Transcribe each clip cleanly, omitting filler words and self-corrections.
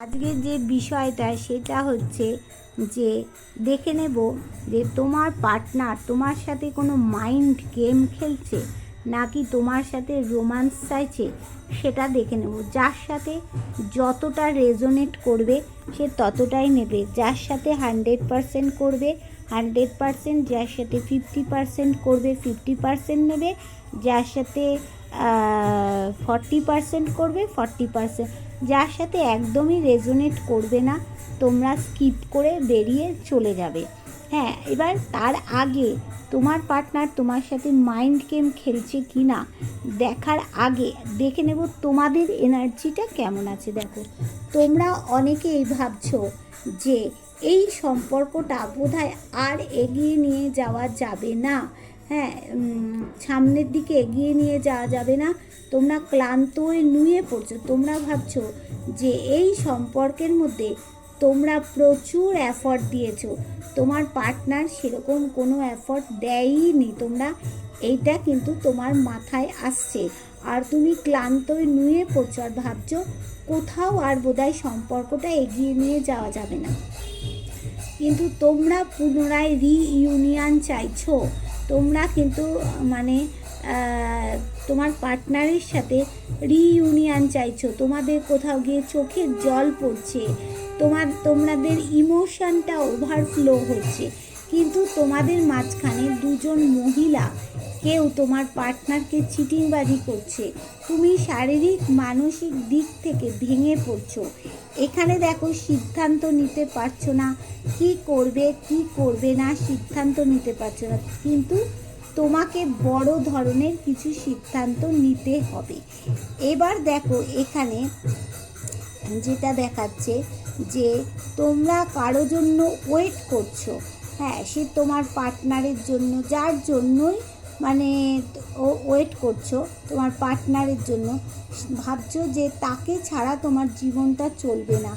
আজকের যে বিষয়টা সেটা হচ্ছে যে দেখে নেব যে তোমার পার্টনার তোমার সাথে কোনো মাইন্ড গেম খেলছে নাকি তোমার সাথে রোম্যান্স চাইছে সেটা দেখে নেব। যার সাথে যতটা রেজোনেট করবে সে ততটাই নেবে, যার সাথে 100% করবে 100%, যার সাথে 50% করবে 50% নেবে, যার সাথে 40% করবে 40%, যার সাথে একদমই রেজোনেট করবে না তোমরা স্কিপ করে বেরিয়ে চলে যাবে। হ্যাঁ, এবার তার আগে তোমার পার্টনার তোমার সাথে মাইন্ড গেম খেলছে কি না দেখার আগে দেখে নেব তোমাদের এনার্জিটা কেমন আছে। দেখো, তোমরা অনেকেই ভাবছো যে এই সম্পর্কটা বোধহয় আর এগিয়ে নিয়ে যাওয়া যাবে না। হ্যাঁ, সামনের দিকে এগিয়ে নিয়ে যাওয়া যাবে না। তোমরা ক্লান্ত হয়ে নুয়ে পড়ছো। তোমরা ভাবছো যে এই সম্পর্কের মধ্যে তোমরা প্রচুর এফর্ট দিয়েছো, তোমার পার্টনার সেরকম কোনো এফর্ট দেয়ই তোমরা এইটা কিন্তু তোমার মাথায় আসছে, আর তুমি ক্লান্ত হয়ে নুয়ে পড়ছো আর ভাবছো কোথাও আর বোধহয় সম্পর্কটা এগিয়ে নিয়ে যাওয়া যাবে না। কিন্তু তোমরা পুনরায় রিইউনিয়ন চাইছো। তোমরা কিন্তু মানে তোমার পার্টনারের সাথে রিইউনিয়ন চাইছো। তোমাদের কোথাও গিয়ে চোখের জল পড়ছে, তোমাদের ইমোশনটা ওভারফ্লো হচ্ছে, কিন্তু তোমাদের মাঝখানে দুজন মহিলা কেউ তোমার পার্টনারকে চিটিংবাজি করছে। তুমি শারীরিক মানসিক দিক থেকে ভেঙে পড়ছো। এখানে দেখো, সিদ্ধান্ত নিতে পারছো না, কি করবে কি করবে না সিদ্ধান্ত নিতে পারছো না, কিন্তু তোমাকে বড় ধরনের কিছু সিদ্ধান্ত নিতে হবে। এবার দেখো, এখানে যেটা দেখাচ্ছে যে তোমরা কারো জন্য ওয়েট করছো। হ্যাঁ, সে তোমার পার্টনারের জন্য, যার জন্যই মানে ওয়েট করছো তোমার পার্টনারের জন্য, ভাবছো যে তাকে ছাড়া তোমার জীবনটা চলবে না।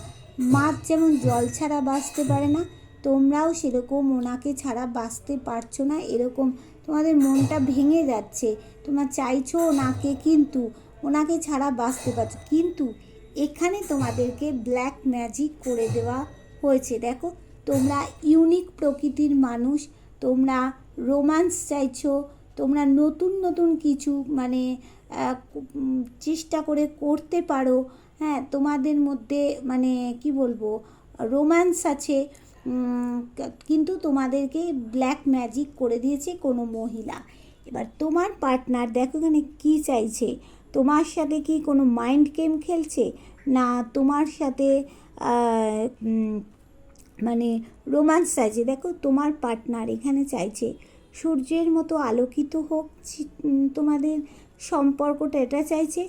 মাছ যেমন জল ছাড়া বাঁচতে পারে না, তোমরাও সেরকম ওনাকে ছাড়া বাঁচতে পারছো না, এরকম তোমাদের মনটা ভেঙে যাচ্ছে। তোমরা চাইছো ওনাকে, কিন্তু ওনাকে ছাড়া বাঁচতে পারছো, কিন্তু এখানে তোমাদেরকে ব্ল্যাক ম্যাজিক করে দেওয়া হয়েছে। দেখো, তোমরা ইউনিক প্রকৃতির মানুষ, তোমরা রোম্যান্স চাইছো, তোমরা নতুন নতুন কিছু মানে চেষ্টা করে করতে পারো। হ্যাঁ, তোমাদের মধ্যে মানে কি বলবো, রোম্যান্স আছে, কিন্তু তোমাদেরকে ব্ল্যাক ম্যাজিক করে দিয়েছে কোনো মহিলা। এবার তোমার পার্টনার দেখো এখানে কী চাইছে, তোমার সাথে কি কোনো মাইন্ড গেম খেলছে না তোমার সাথে মানে রোম্যান্স চাইছে। দেখো, তোমার পার্টনার এখানে চাইছে সূর্যের মতো আলোকিত হোক তোমাদের সম্পর্কটা, এটা চাইছে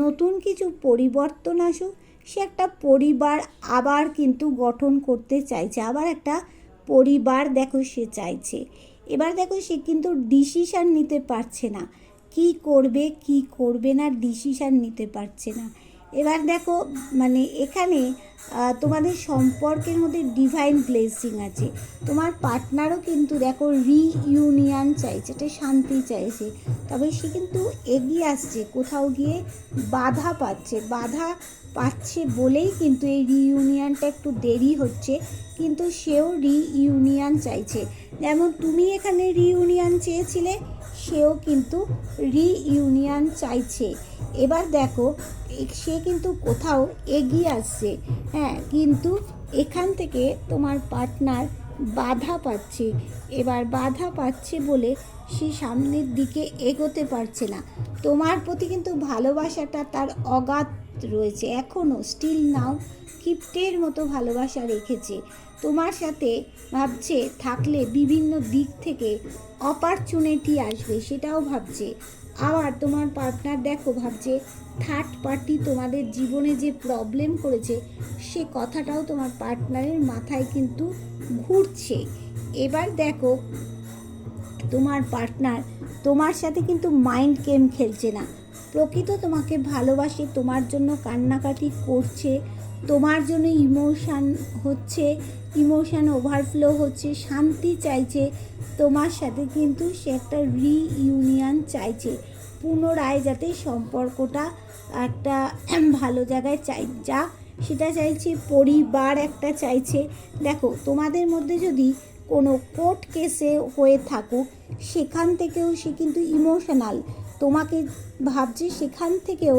নতুন কিছু পরিবর্তন আসুক, সে একটা পরিবার আবার কিন্তু গঠন করতে চাইছে, আবার একটা পরিবার দেখো সে চাইছে। এবার দেখো, সে কিন্তু ডিসিশান নিতে পারছে না, কি করবে কি করবে না ডিসিশান নিতে পারছে না। এবার দেখো, মানে এখানে তোমাদের সম্পর্কের মধ্যে ডিভাইন ব্লেসিং আছে। তোমার পার্টনারও কিন্তু দেখো রিইউনিয়ন চাইছে, এটা শান্তি চাইছে, তবে সে কিন্তু এগিয়ে আসছে, কোথাও গিয়ে বাধা পাচ্ছে বলেই কিন্তু এই রিইউনিয়নটা একটু দেরি হচ্ছে, কিন্তু সেও রিইউনিয়ন চাইছে। যেমন তুমি এখানে রিইউনিয়ন চেয়েছিলে, সেও কিন্তু রিইউনিয়ন চাইছে। এবার দেখো, সে কিন্তু কোথাও এগিয়ে আসছে। হ্যাঁ, কিন্তু এখান থেকে তোমার পার্টনার বাধা পাচ্ছে। এবার বাধা পাচ্ছে বলে সে সামনের দিকে এগোতে পারছে না। তোমার প্রতি কিন্তু ভালোবাসাটা তার অগাধ রয়েছে, এখনও স্টিল নাও কিপ্টের মতো ভালোবাসা রেখেছে। তোমার সাথে ভাবছে থাকলে বিভিন্ন দিক থেকে অপরচুনিটি আসবে, সেটাও ভাবছে। আবার তোমার পার্টনার দেখো ভাবছে থার্ড পার্টি তোমাদের জীবনে যে প্রবলেম করেছে সে কথাটাও তোমার পার্টনারের মাথায় কিন্তু ঘুরছে। এবার দেখো, তোমার পার্টনার তোমার সাথে কিন্তু মাইন্ড গেম খেলছে না, প্রকৃত তোমাকে ভালোবাসে, তোমার জন্য কান্নাকাটি করছে, তোমার জন্য ইমোশান ওভারফ্লো হচ্ছে, শান্তি চাইছে তোমার সাথে, কিন্তু সে একটা রিইউনিয়ন চাইছে, পুনরায় যাতে সম্পর্কটা একটা ভালো জায়গায় যাক, সেটা চাইছে পরিবার একটা চাইছে। দেখো তোমাদের মধ্যে যদি কোনো কোর্ট কেসে হয়ে থাকুক, সেখান থেকেও সে কিন্তু ইমোশনাল তোমাকে ভাবছে, সেখান থেকেও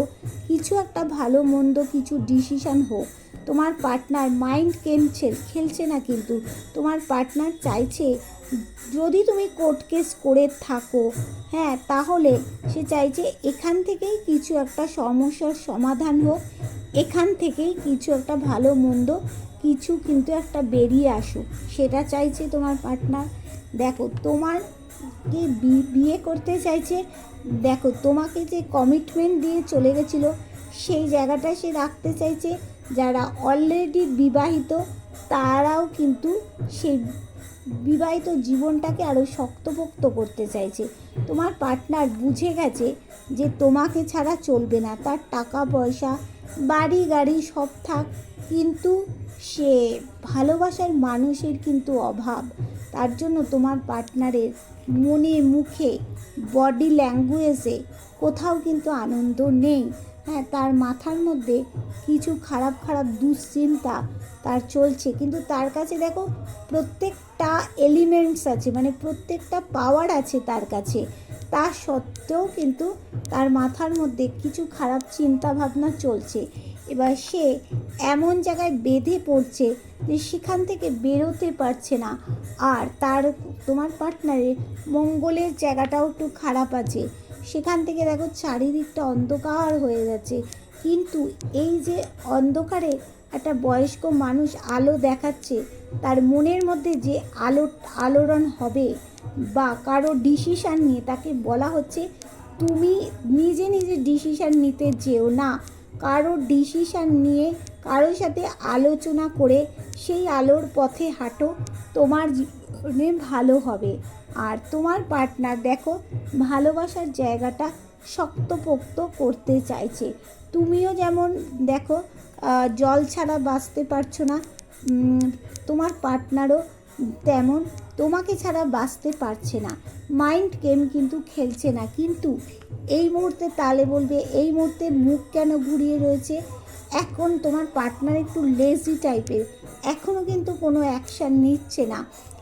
কিছু একটা ভালো মন্দ কিছু ডিসিশান হোক। তোমার পার্টনার মাইন্ড খেলছে না, কিন্তু তোমার পার্টনার চাইছে যদি তুমি কোর্ট কেস করে থাকো, হ্যাঁ, তাহলে সে চাইছে এখান থেকেই কিছু একটা সমস্যার সমাধান হোক, এখান থেকেই কিছু একটা ভালো মন্দ কিছু কিন্তু একটা বেরিয়ে আসুক, সেটা চাইছে তোমার পার্টনার। দেখো তোমাকে বিয়ে করতে চাইছে, দেখো তোমাকে যে কমিটমেন্ট দিয়ে চলে গেছিলো সেই জায়গাটা সে রাখতে চাইছে। যারা অলরেডি বিবাহিত তারাও কিন্তু সেই বিবাহিত জীবনটাকে আরও শক্তপোক্ত করতে চাইছে। তোমার পার্টনার বুঝে গেছে যে তোমাকে ছাড়া চলবে না, তার টাকা পয়সা বাড়ি গাড়ি সব থাক, কিন্তু সে ভালোবাসার মানুষের কিন্তু অভাব। তার জন্য তোমার পার্টনারের মনে মুখে বডি ল্যাঙ্গুয়েজে কোথাও কিন্তু আনন্দ নেই। হ্যাঁ, তার মাথার মধ্যে কিছু খারাপ খারাপ দুশ্চিন্তা তার চলছে, কিন্তু তার কাছে দেখো প্রত্যেকটা এলিমেন্টস আছে, মানে প্রত্যেকটা পাওয়ার আছে তার কাছে, তা সত্ত্বেও কিন্তু তার মাথার মধ্যে কিছু খারাপ চিন্তা ভাবনা চলছে। এবার সে এমন জায়গায় বেঁধে পড়ছে যে সেখান থেকে বেরোতে পারছে না। আর তোমার পার্টনারের মঙ্গলের জায়গাটাও একটু খারাপ আছে, সেখান থেকে দেখো চারিদিকটা অন্ধকার হয়ে যাচ্ছে। কিন্তু এই যে অন্ধকারে একটা বয়স্ক মানুষ আলো দেখাচ্ছে, তার মনের মধ্যে যে আলোড়ন হবে বা কারো ডিসিশান নিয়ে তাকে বলা হচ্ছে তুমি নিজে নিজে ডিসিশান নিতে যেও না, কারো ডিসিশান নিয়ে কারোর সাথে আলোচনা করে সেই আলোর পথে হাঁটো, তোমার জীবনে ভালো হবে। আর তোমার পার্টনার দেখো ভালোবাসার জায়গাটা শক্তপোক্ত করতে চাইছে। তুমিও যেমন দেখো জল ছাড়া বাঁচতে পারছো না, তোমার পার্টনারও তেমন তোমাকে ছাড়া বাঁচতে পারছে না। মাইন্ড গেম কিন্তু খেলছে না, কিন্তু এই মুহূর্তে তালে বলবে এই মুহূর্তে মুখ কেন ঘুরিয়ে রয়েছে। এখন তোমার পার্টনার একটু লেজি টাইপের, এখনও কিন্তু কোনো অ্যাকশান নিচ্ছে না।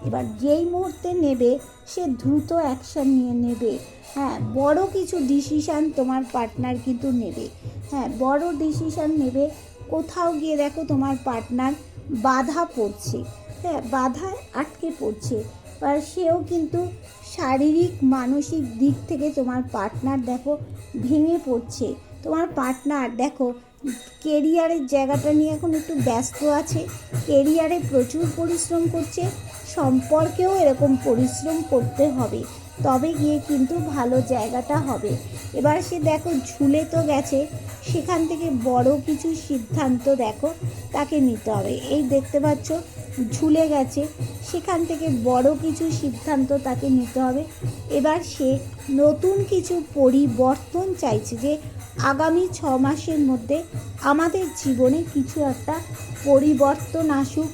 এবার যেই মুহূর্তে নেবে সে দ্রুত অ্যাকশান নিয়ে নেবে। হ্যাঁ, বড় কিছু ডিসিশান তোমার পার্টনার কিন্তু নেবে, হ্যাঁ বড় ডিসিশান নেবে। কোথাও গিয়ে দেখো তোমার পার্টনার বাধা পড়ছে, হ্যাঁ বাধায় আটকে পড়ছে, বা সেও কিন্তু শারীরিক মানসিক দিক থেকে তোমার পার্টনার দেখো ভেঙে পড়ছে। তোমার পার্টনার দেখো কেরিয়ারের জায়গাটা নিয়ে এখন একটু ব্যস্ত আছে, কেরিয়ারে প্রচুর পরিশ্রম করছে, সম্পর্কেও এরকম পরিশ্রম করতে হবে, তবে গিয়ে কিন্তু ভালো জায়গাটা হবে। এবার সে দেখো ঝুলে তো গেছে, সেখান থেকে বড় কিছু সিদ্ধান্ত দেখো তাকে নিতে হবে। এই দেখতে পাচ্ছ ঝুলে গেছে, সেখান থেকে বড় কিছু সিদ্ধান্ত তাকে নিতে হবে। এবার সে নতুন কিছু পরিবর্তন চাইছে, যে আগামী 6 মাসের মধ্যে আমাদের জীবনে কিছু একটা পরিবর্তন আসুক।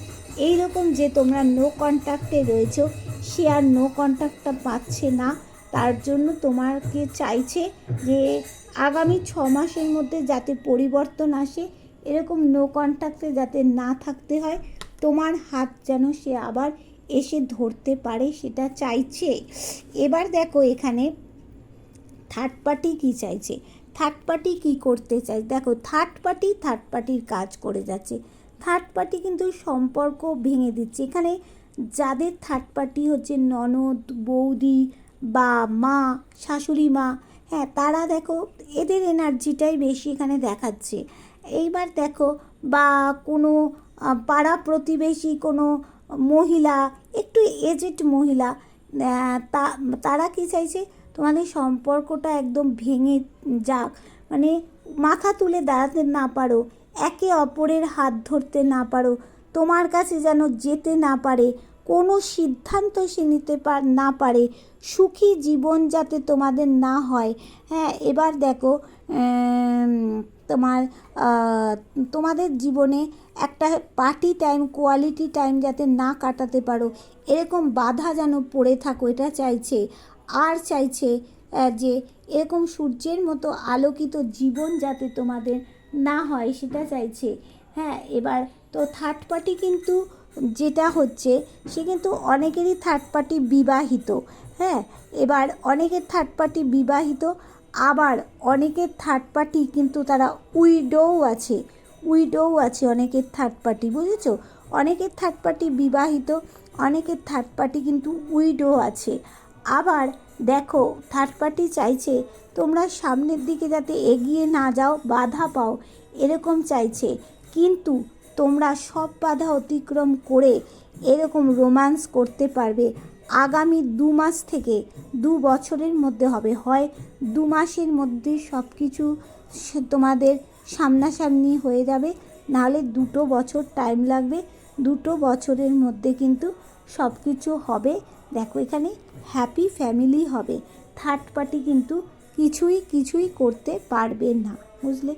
এই রকম যে তোমরা নো কন্ট্যাক্টে রয়েছো, সে আর নো কন্ট্যাক্টটা পাচ্ছে না, তার জন্য তোমাকে চাইছে যে আগামী 6 মাসের মধ্যে যাতে পরিবর্তন আসে, এরকম নো কন্ট্যাক্টে যাতে না থাকতে হয়, তোমার হাত যেন সে আবার এসে ধরতে পারে সেটা চাইছে। এবার দেখো এখানে থার্ড পার্টি কী চাইছে, থার্ড পার্টি কী করতে চাই, দেখো থার্ড পার্টির কাজ করে যাচ্ছে। থার্ড পার্টি কিন্তু সম্পর্ক ভেঙে দিচ্ছে। এখানে যাদের থার্ড পার্টি হচ্ছে ননদ বৌদি বা মা শাশুড়ি মা, হ্যাঁ তারা দেখো এদের এনার্জিটাই বেশি এখানে দেখাচ্ছে। এইবার দেখো বা কোনো পাড়া প্রতিবেশী কোনো মহিলা, একটু এজেড মহিলা, তারা কী চাইছে তোমাদের সম্পর্কটা একদম ভেঙে যাক, মানে মাথা তুলে দাঁড়াতে না পারো, একে অপরের হাত ধরতে না পারো, তোমার কাছে যেন যেতে না পারে, কোনো সিদ্ধান্ত সে নিতে না পারে, সুখী জীবন যাতে তোমাদের না হয়। হ্যাঁ, এবার দেখো তোমাদের জীবনে একটা পার্টি টাইম কোয়ালিটি টাইম যাতে না কাটাতে পারো, এরকম বাধা যেন পড়ে থাকো এটা চাইছে। আর চাইছে যে এরকম সূর্যের মতো আলোকিত জীবন যাতে তোমাদের না হয় সেটা চাইছে। হ্যাঁ, এবার তো থার্ড পার্টি কিন্তু যেটা হচ্ছে, সে কিন্তু অনেকেরই থার্ড পার্টি বিবাহিত। হ্যাঁ, এবার অনেকের থার্ড পার্টি বিবাহিত, আবার অনেকের থার্ড পার্টি কিন্তু তারা উইডোও আছে, অনেকের থার্ড পার্টি, বুঝেছো? অনেকের থার্ড পার্টি বিবাহিত, অনেকের থার্ড পার্টি কিন্তু উইডো আছে। আবার দেখো, থার্ড পার্টি চাইছে তোমরা সামনের দিকে যাতে এগিয়ে না যাও, বাধা পাও, এরকম চাইছে। কিন্তু তোমরা সব বাধা অতিক্রম করে এরকম রোম্যান্স করতে পারবে। আগামী 2 মাস থেকে 2 বছরের মধ্যে হবে, হয় 2 মাসের মধ্যে সব কিছু তোমাদের সামনাসামনি হয়ে যাবে, নাহলে 2 বছর টাইম লাগবে। 2 বছরের মধ্যে কিন্তু সব কিছু হবে। দেখো, এখানে হ্যাপি ফ্যামিলি হবে। থার্ড পার্টি কিন্তু কিছুই করতে পারবে না, বুঝলে?